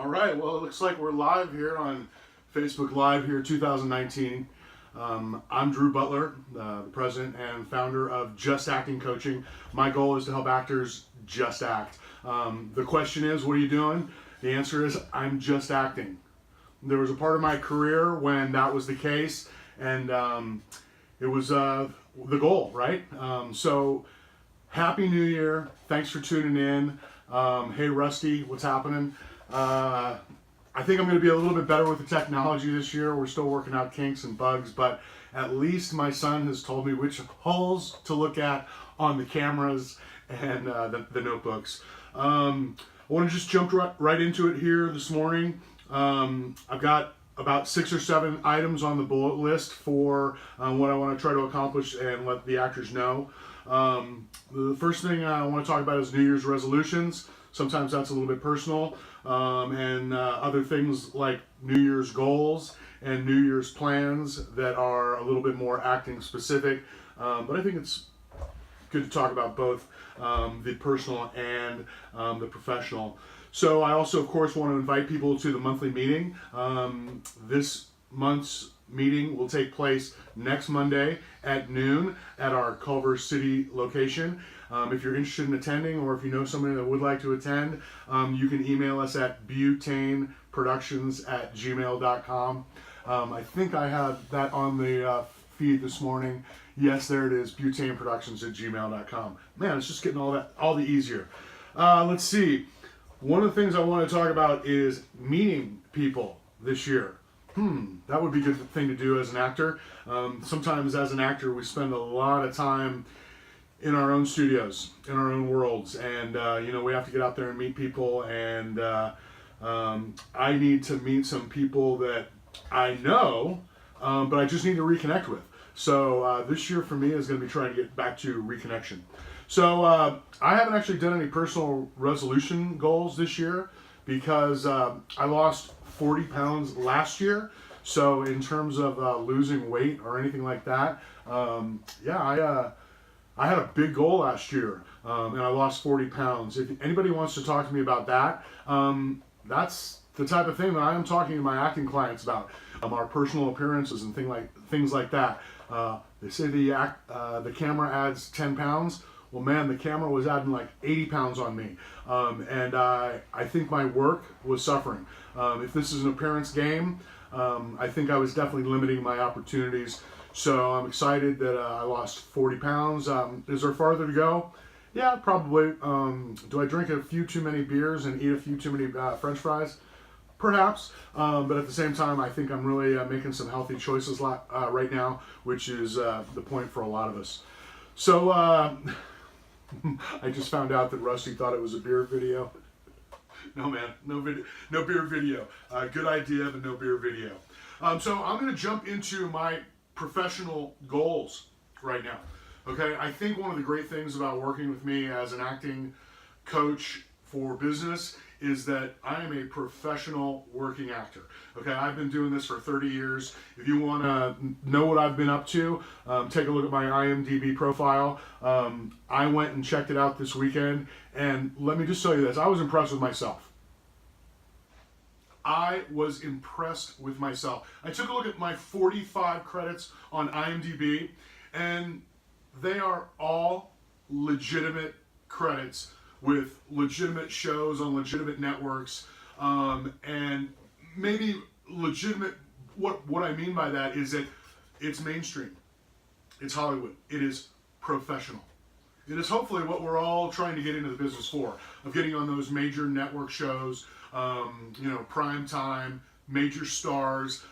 All right, well, it looks like we're live here on Facebook Live here 2019. I'm Drew Butler, the president and founder of Just Acting Coaching. My goal is to help actors just act. The question is, what are you doing? The answer is, I'm just acting. There was a part of my career when that was the case, and it was the goal, right? So, Happy New Year. Thanks for tuning in. Hey, Rusty, what's happening? I think I'm going to be a little bit better with the technology this year. We're still working out kinks and bugs, but at least my son has told me which holes to look at on the cameras and the notebooks. I want to just jump right into it here this morning. I've got about 6 or 7 items on the bullet list for what I want to try to accomplish and let the actors know. The first thing I want to talk about is New Year's resolutions. Sometimes that's a little bit personal, and other things like New Year's goals and New Year's plans that are a little bit more acting specific. But I think it's good to talk about both the personal and the professional. So I also, of course, want to invite people to the monthly meeting. This month's meeting will take place next Monday at noon at our Culver City location. If you're interested in attending, or if you know somebody that would like to attend, you can email us at butaneproductions@gmail.com. I think I had that on the feed this morning. Yes, there it is, butaneproductions@gmail.com. Man, it's just getting all the easier. Let's see. One of the things I want to talk about is meeting people this year. That would be a good thing to do as an actor. Sometimes as an actor, we spend a lot of time in our own studios, in our own worlds, and we have to get out there and meet people, and I need to meet some people that I know, but I just need to reconnect with. So this year for me is going to be trying to get back to reconnection. So I haven't actually done any personal resolution goals this year because I lost 40 pounds last year. So in terms of losing weight or anything like that, I had a big goal last year, and I lost 40 pounds. If anybody wants to talk to me about that, that's the type of thing that I am talking to my acting clients about, our personal appearances and things like that. They say the camera adds 10 pounds. Well, man, the camera was adding like 80 pounds on me, and I think my work was suffering. If this is an appearance game, I think I was definitely limiting my opportunities. So I'm excited that I lost 40 pounds. Is there farther to go? Yeah, probably. Do I drink a few too many beers and eat a few too many French fries? Perhaps. But at the same time, I think I'm really making some healthy choices right now, which is the point for a lot of us. So I just found out that Rusty thought it was a beer video. No, man, no beer video. Good idea, but no beer video. So I'm going to jump into my professional goals right now. Okay, I think one of the great things about working with me as an acting coach for business is that I am a professional working actor. Okay, I've been doing this for 30 years. If you want to know what I've been up to, take a look at my IMDb profile. I went and checked it out this weekend, and let me just tell you this, I was impressed with myself. I was impressed with myself. I took a look at my 45 credits on IMDb, and they are all legitimate credits with legitimate shows on legitimate networks, and maybe legitimate. What I mean by that is that it's mainstream, it's Hollywood, it is professional. It is hopefully what we're all trying to get into the business for, of getting on those major network shows, prime time, major stars.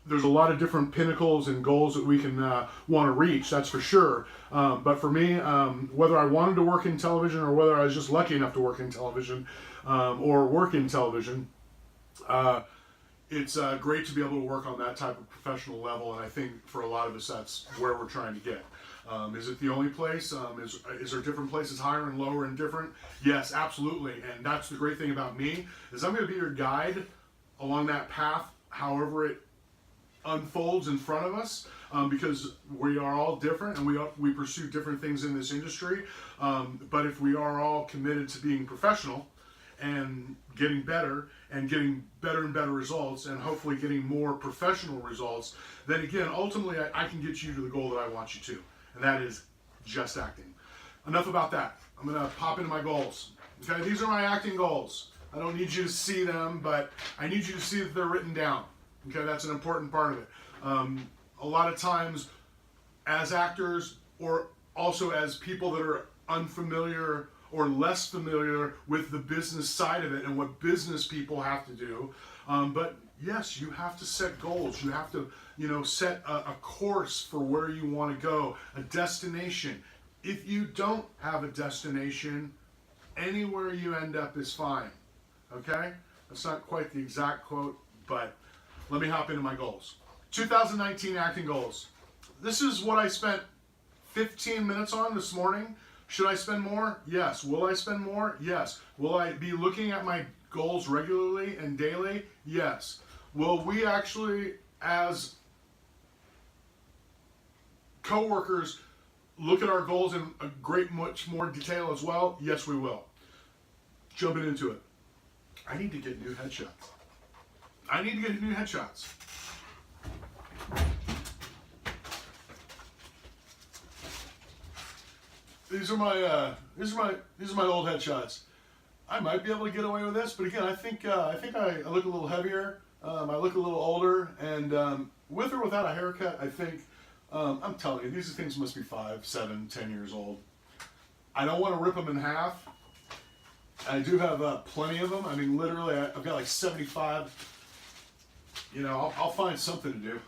There's a lot of different pinnacles and goals that we can want to reach, that's for sure. But for me, whether I wanted to work in television or whether I was just lucky enough to work in television or work in television, it's great to be able to work on that type of professional level, and I think for a lot of us that's where we're trying to get. Is it the only place? Is there different places higher and lower and different? Yes, absolutely, and that's the great thing about me, is I'm going to be your guide along that path, however it unfolds in front of us, because we are all different and we pursue different things in this industry, but if we are all committed to being professional and getting better and getting better and better results and hopefully getting more professional results, then again, ultimately I can get you to the goal that I want you to, and that is just acting. Enough about that. I'm going to pop into my goals. Okay, these are my acting goals. I don't need you to see them, but I need you to see that they're written down. Okay, that's an important part of it. A lot of times as actors, or also as people that are unfamiliar or less familiar with the business side of it and what business people have to do. But yes, you have to set goals. You have to, set a course for where you want to go, a destination. If you don't have a destination, anywhere you end up is fine. Okay? That's not quite the exact quote, but let me hop into my goals. 2019 acting goals. This is what I spent 15 minutes on this morning. Should I spend more? Yes. Will I spend more? Yes. Will I be looking at my goals regularly and daily? Yes. Will we actually, as co-workers, look at our goals in a great much more detail as well? Yes, we will. Jumping into it. I need to get new headshots. I need to get new headshots. These are my old headshots. I might be able to get away with this, but again, I think I look a little heavier. I look a little older, and with or without a haircut, I think I'm telling you, these things must be 5, 7, 10 years old. I don't want to rip them in half. I do have plenty of them. I mean, literally, I've got like 75. I'll find something to do.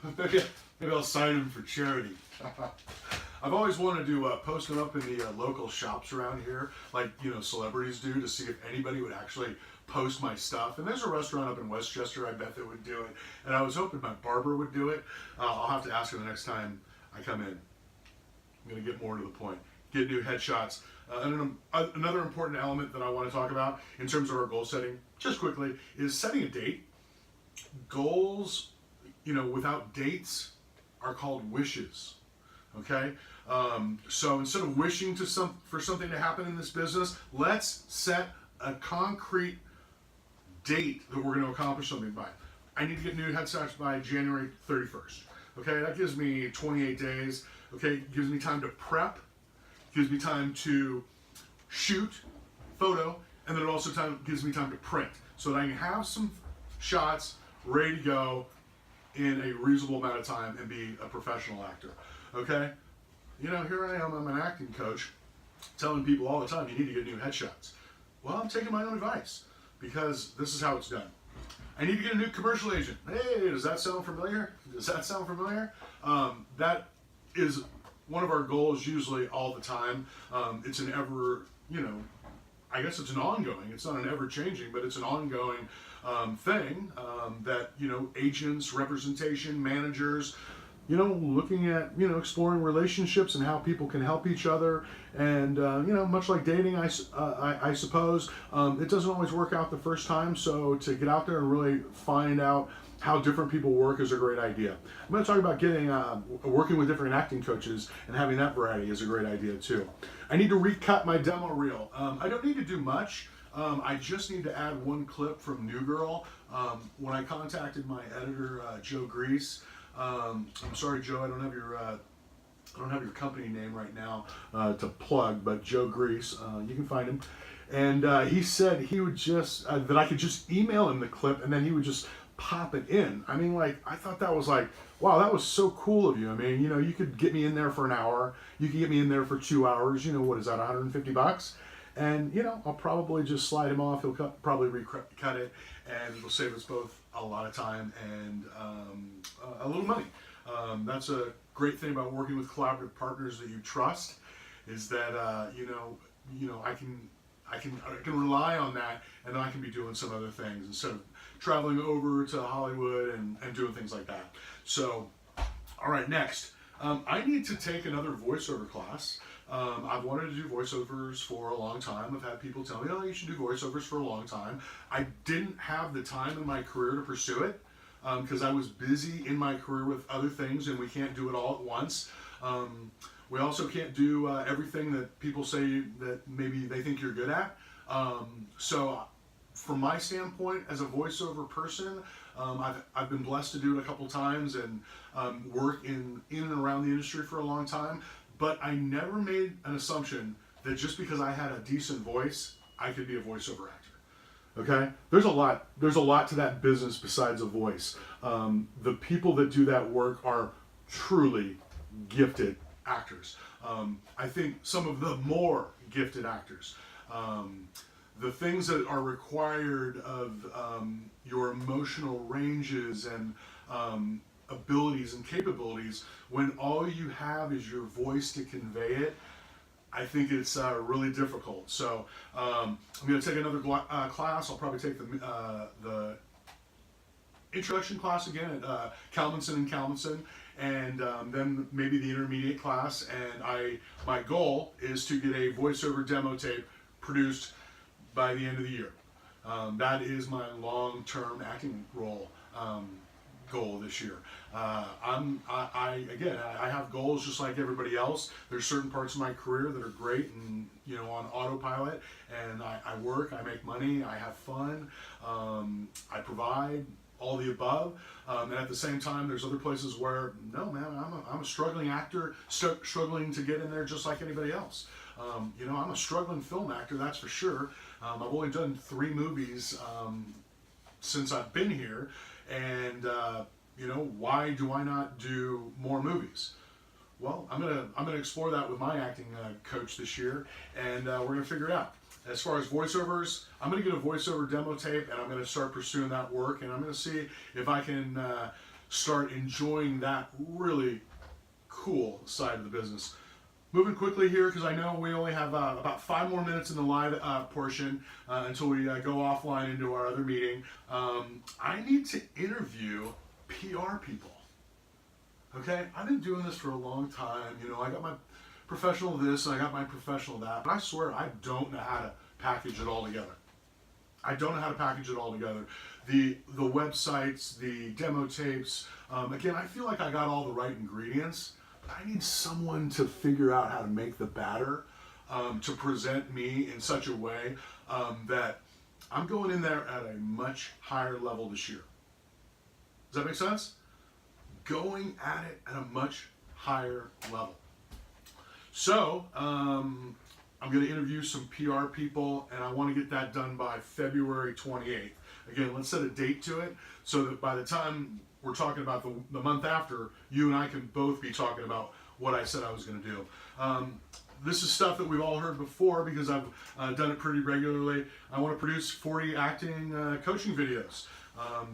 Maybe I'll sign them for charity. I've always wanted to post them up in the local shops around here, like celebrities do, to see if anybody would actually post my stuff. And there's a restaurant up in Westchester, I bet, that would do it. And I was hoping my barber would do it. I'll have to ask her the next time I come in. I'm going to get more to the point. Get new headshots. Another important element that I want to talk about in terms of our goal setting, just quickly, is setting a date. Goals, without dates are called wishes. Okay? So instead of wishing for something to happen in this business, let's set a concrete date that we're going to accomplish something by. I need to get new headshots by January 31st. Okay, that gives me 28 days. Okay, it gives me time to prep, gives me time to shoot, photo, and then it also gives me time to print, so that I can have some shots ready to go in a reasonable amount of time and be a professional actor. Okay? Here I am, I'm an acting coach, telling people all the time, you need to get new headshots. Well, I'm taking my own advice, because this is how it's done. I need to get a new commercial agent. Hey, does that sound familiar? That is one of our goals usually all the time. It's an ever, I guess it's an ongoing, it's not an ever-changing, but it's an ongoing thing that, agents, representation, managers, looking at, exploring relationships and how people can help each other. And, much like dating, I suppose, it doesn't always work out the first time. So to get out there and really find out how different people work is a great idea. I'm going to talk about working with different acting coaches and having that variety is a great idea too. I need to recut my demo reel. I don't need to do much. I just need to add one clip from New Girl. When I contacted my editor, Joe Grease, I'm sorry, Joe, I don't have your company name right now to plug, but Joe Grease, you can find him. And he said he would just that I could just email him the clip, and then he would just pop it in. I mean, I thought that was wow, that was so cool of you. I mean, you could get me in there for an hour, you could get me in there for 2 hours. What is that, $150? And I'll probably just slide him off. He'll probably recut it, and it'll save us both a lot of time and a little money. That's a great thing about working with collaborative partners that you trust, is that I can rely on that, and then I can be doing some other things instead of traveling over to Hollywood and doing things like that. So, all right, next, I need to take another voiceover class. I've wanted to do voiceovers for a long time. I've had people tell me, oh, you should do voiceovers for a long time. I didn't have the time in my career to pursue it because I was busy in my career with other things, and we can't do it all at once. We also can't do everything that people say that maybe they think you're good at. So from my standpoint as a voiceover person, I've been blessed to do it a couple times and work in and around the industry for a long time. But I never made an assumption that just because I had a decent voice, I could be a voiceover actor. Okay, there's a lot to that business besides a voice. The people that do that work are truly gifted actors. I think some of the more gifted actors. The things that are required of your emotional ranges and abilities and capabilities, when all you have is your voice to convey it, I think it's really difficult. So I'm going to take another class. I'll probably take the introduction class again at Kalmanson and Kalmanson, and then maybe the intermediate class. And my goal is to get a voiceover demo tape produced by the end of the year. That is my long-term acting role goal this year. I have goals just like everybody else. There's certain parts of my career that are great and on autopilot, and I work, I make money, I have fun, I provide all the above, and at the same time there's other places where no man, I'm a struggling actor, struggling to get in there just like anybody else. I'm a struggling film actor, that's for sure. I've only done 3 movies since I've been here, and why do I not do more movies? Well, I'm gonna explore that with my acting coach this year, and we're gonna figure it out. As far as voiceovers, I'm gonna get a voiceover demo tape, and I'm gonna start pursuing that work, and I'm gonna see if I can start enjoying that really cool side of the business. Moving quickly here, because I know we only have about 5 more minutes in the live portion until we go offline into our other meeting. I need to interview PR people. Okay, I've been doing this for a long time. I got my professional this and I got my professional that, but I swear I don't know how to package it all together. I don't know how to package it all together. The websites, the demo tapes. Again, I feel like I got all the right ingredients. I need someone to figure out how to make the batter to present me in such a way that I'm going in there at a much higher level this year. Does that make sense? Going at it at a much higher level. So I'm going to interview some PR people, and I want to get that done by February 28th. Again, let's set a date to it so that by the time we're talking about the month after, you and I can both be talking about what I said I was going to do. This is stuff that we've all heard before because I've done it pretty regularly. I want to produce 40 acting coaching videos.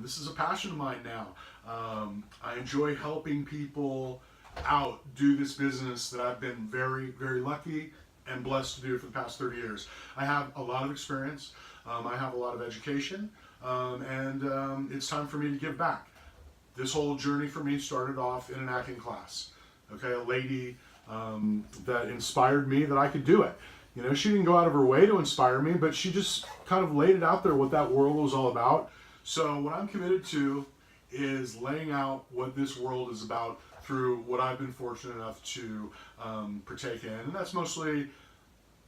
This is a passion of mine now. I enjoy helping people out do this business that I've been very, very lucky and blessed to do for the past 30 years. I have a lot of experience. I have a lot of education, and it's time for me to give back. This whole journey for me started off in an acting class. Okay, a lady that inspired me that I could do it. She didn't go out of her way to inspire me, but she just kind of laid it out there what that world was all about. So what I'm committed to is laying out what this world is about through what I've been fortunate enough to partake in, and that's mostly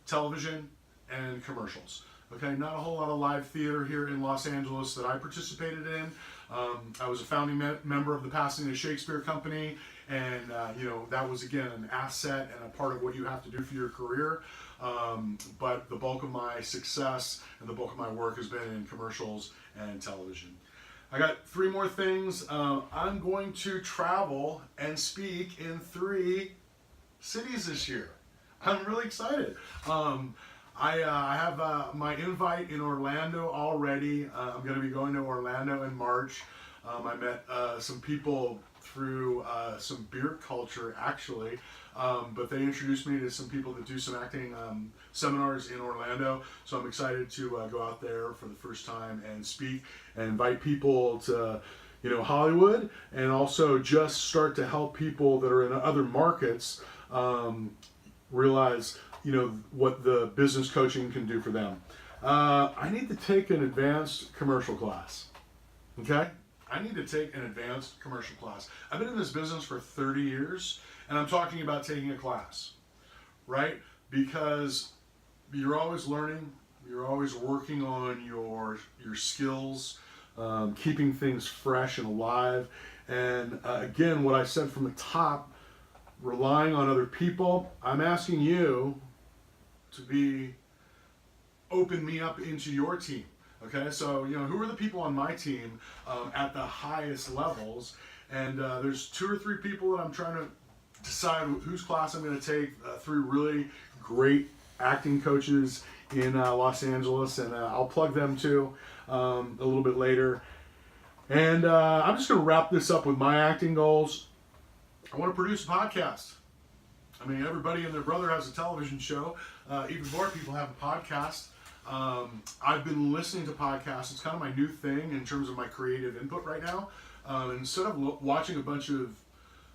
television and commercials. Okay, not a whole lot of live theater here in Los Angeles that I participated in. I was a founding member of the Pasadena Shakespeare Company, and that was again an asset and a part of what you have to do for your career. But the bulk of my success and the bulk of my work has been in commercials and television. I got 3 more things. I'm going to travel and speak in 3 cities this year. I'm really excited. I have my invite in Orlando already. I'm going to be going to Orlando in March. I met some people through some beer culture actually, but they introduced me to some people that do some acting seminars in Orlando. So I'm excited to go out there for the first time and speak and invite people to Hollywood, and also just start to help people that are in other markets realize what the business coaching can do for them. I need to take an advanced commercial class. Okay? I need to take an advanced commercial class. I've been in this business for 30 years, and I'm talking about taking a class, right? Because you're always learning, You're always working on your skills, keeping things fresh and alive. And again, what I said from the top, relying on other people, I'm asking you to open me up into your team. Okay, so who are the people on my team at the highest levels? And there's 2 or 3 people that I'm trying to decide whose class I'm going to take. 3 really great acting coaches in Los Angeles, and I'll plug them too a little bit later. And I'm just going to wrap this up with my acting goals. I want to produce a podcast. I mean, everybody and their brother has a television show. Even more people have a podcast. I've been listening to podcasts. It's kind of my new thing in terms of my creative input right now. Instead of watching a bunch of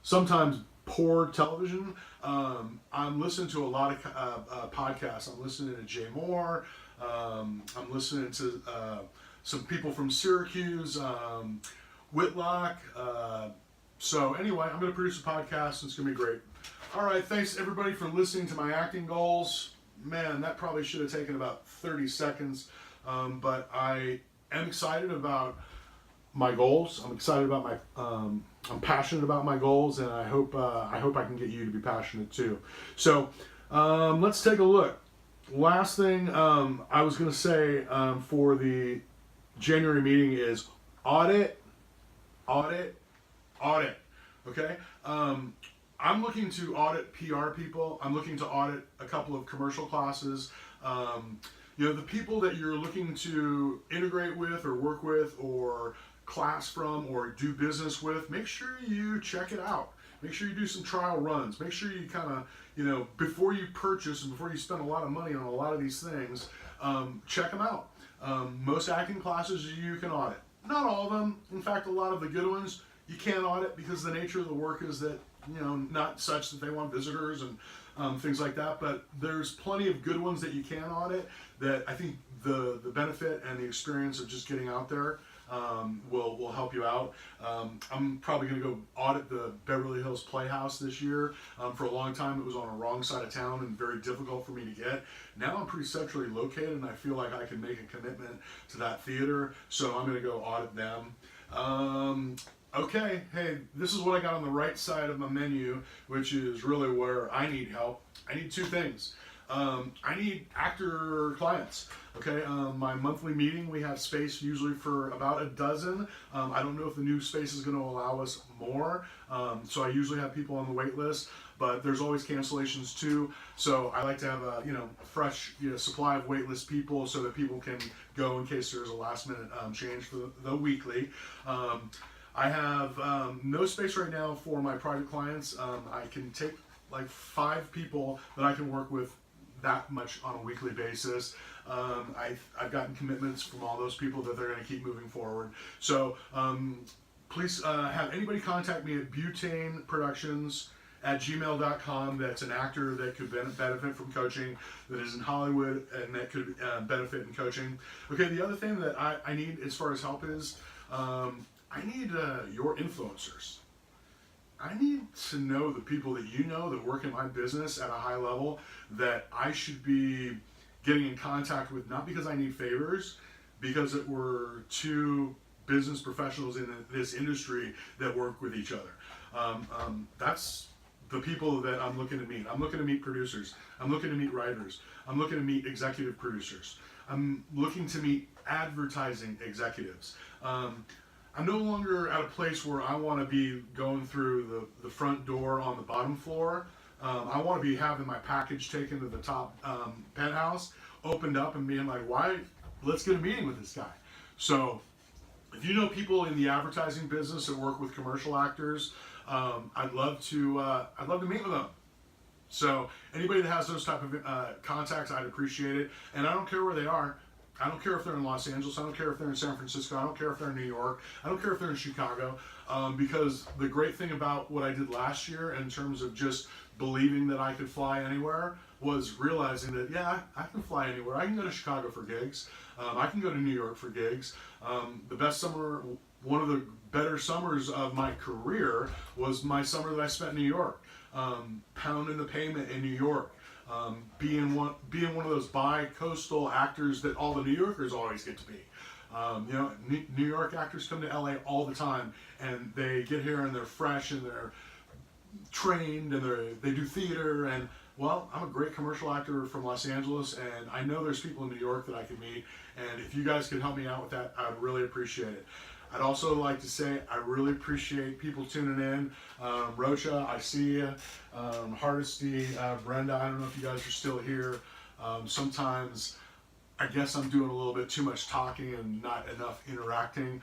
sometimes poor television, I'm listening to a lot of podcasts. I'm listening to Jay Moore. I'm listening to some people from Syracuse, Whitlock. So anyway, I'm going to produce a podcast. And it's going to be great. All right, thanks everybody for listening to my acting goals. Man, that probably should have taken about 30 seconds, but I am excited about my goals. I'm excited about I'm passionate about my goals, and I hope I can get you to be passionate too. So let's take a look. Last thing I was going to say for the January meeting is audit. Okay. I'm looking to audit PR people. I'm looking to audit a couple of commercial classes. The people that you're looking to integrate with or work with or class from or do business with, make sure you check it out. Make sure you do some trial runs. Make sure you kind of, before you purchase and before you spend a lot of money on a lot of these things, check them out. Most acting classes you can audit. Not all of them. In fact, a lot of the good ones you can't audit because the nature of the work is that, not such that they want visitors and things like that. But there's plenty of good ones that you can audit that I think the benefit and the experience of just getting out there will help you out. I'm probably going to go audit the Beverly Hills Playhouse this year. For a long time, it was on a wrong side of town and very difficult for me to get. Now I'm pretty centrally located, and I feel like I can make a commitment to that theater, so I'm going to go audit them. Okay, hey, this is what I got on the right side of my menu, which is really where I need help. I need 2 things. I need actor clients. Okay, my monthly meeting, we have space usually for about a dozen. I don't know if the new space is going to allow us more, so I usually have people on the wait list, but there's always cancellations too. So I like to have a fresh supply of wait list people so that people can go in case there's a last minute change for the weekly. I have no space right now for my private clients. I can take like 5 people that I can work with that much on a weekly basis. I've gotten commitments from all those people that they're going to keep moving forward. So please have anybody contact me at butaneproductions@gmail.com. That's an actor that could benefit from coaching, that is in Hollywood, and that could benefit in coaching. Okay, the other thing that I need as far as help is I need your influencers. I need to know the people that that work in my business at a high level that I should be getting in contact with, not because I need favors, because we're 2 business professionals in this industry that work with each other. That's the people that I'm looking to meet. I'm looking to meet producers. I'm looking to meet writers. I'm looking to meet executive producers. I'm looking to meet advertising executives. I'm no longer at a place where I want to be going through the front door on the bottom floor. I want to be having my package taken to the top penthouse, opened up, and being like, "Why? Let's get a meeting with this guy." So, if you know people in the advertising business that work with commercial actors, I'd love to meet with them. So, anybody that has those type of contacts, I'd appreciate it. And I don't care where they are. I don't care if they're in Los Angeles. I don't care if they're in San Francisco. I don't care if they're in New York. I don't care if they're in Chicago. Because the great thing about what I did last year in terms of just believing that I could fly anywhere was realizing that, yeah, I can fly anywhere. I can go to Chicago for gigs. I can go to New York for gigs. The best summer, one of the better summers of my career was my summer that I spent in New York. Pounding the pavement in New York. being one of those bi-coastal actors that all the New Yorkers always get to be. New York actors come to LA all the time, and they get here and they're fresh and they're trained and they do theater. And well, I'm a great commercial actor from Los Angeles, and I know there's people in New York that I can meet. And if you guys could help me out with that, I'd really appreciate it. I'd also like to say I really appreciate people tuning in. Rocha, I see you. Hardesty, Brenda, I don't know if you guys are still here. Sometimes I guess I'm doing a little bit too much talking and not enough interacting.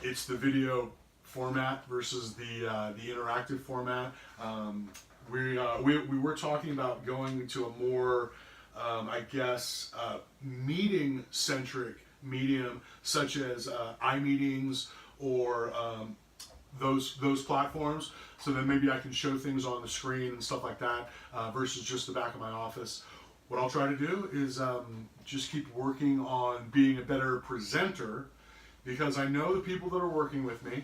It's the video format versus the interactive format. We were talking about going to a more, meeting-centric medium, such as iMeetings or those platforms. So then maybe I can show things on the screen and stuff like that versus just the back of my office. What I'll try to do is just keep working on being a better presenter, because I know the people that are working with me,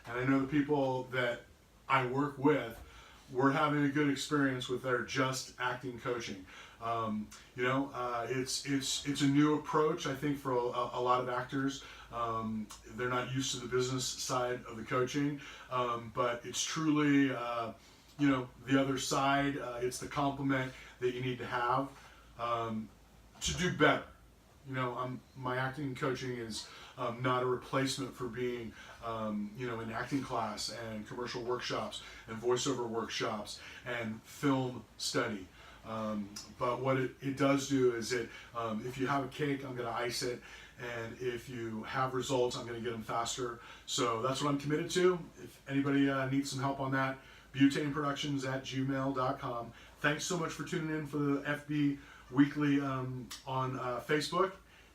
and I know the people that I work with, we're having a good experience with their Just Acting coaching. It's a new approach, I think, for a lot of actors. They're not used to the business side of the coaching, but it's truly, the other side. It's the complement that you need to have to do better. My acting coaching is not a replacement for being, in acting class and commercial workshops and voiceover workshops and film study. But what it does do is if you have a cake, I'm going to ice it. And if you have results, I'm going to get them faster. So that's what I'm committed to. If anybody needs some help on that, butaneproductions@gmail.com. Thanks so much for tuning in for the FB Weekly on Facebook.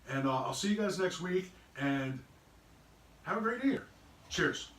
And I'll see you guys next week. And have a great year. Cheers.